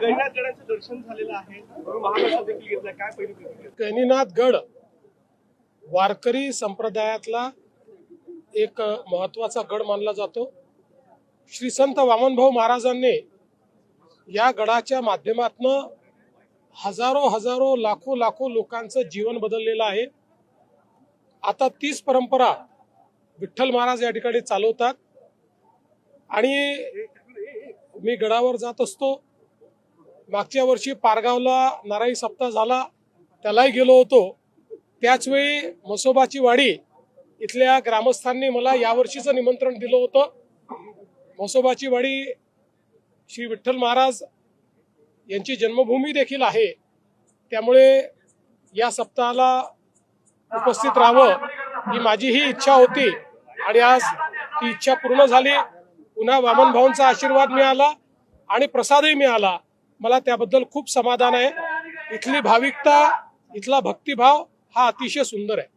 गैनीनाथ गडाचं दर्शन झालेलं आहे, महाप्रसाद देखील घेतला, काय पहिली प्रतिक्रिया? गैनीनाथ गड वारकरी संप्रदायातला एक महत्वाचा गड मानला जातो। श्री संत वामनभाऊ महाराजांनी या गडाच्या माध्यमातून हजारो लाखो लोकांचं जीवन बदललेलं आहे। आता तीच परंपरा विठ्ठल महाराज या ठिकाणी चालवतात आणि मी गडावर जात असतो। मागच्या वर्षी पारगावला नारायणी सप्ताह झाला, त्यालाही गेलो होतो। त्याचवेळी म्हसोबाची वाडी इथल्या ग्रामस्थांनी मला यावर्षीचं निमंत्रण दिलं होतं। म्हसोबाची वाडी श्री विठ्ठल महाराज यांची जन्मभूमी देखील आहे, त्यामुळे या सप्ताहाला उपस्थित राहावं ही माझी ही इच्छा होती आणि आज ती इच्छा पूर्ण झाली। पुन्हा वामन भाऊंचा आशीर्वाद मिळाला आणि प्रसादही मिळाला, मला त्याबद्दल खूप समाधान आहे। इथली भाविकता, इथला भक्तिभाव हा अतिशय सुंदर आहे।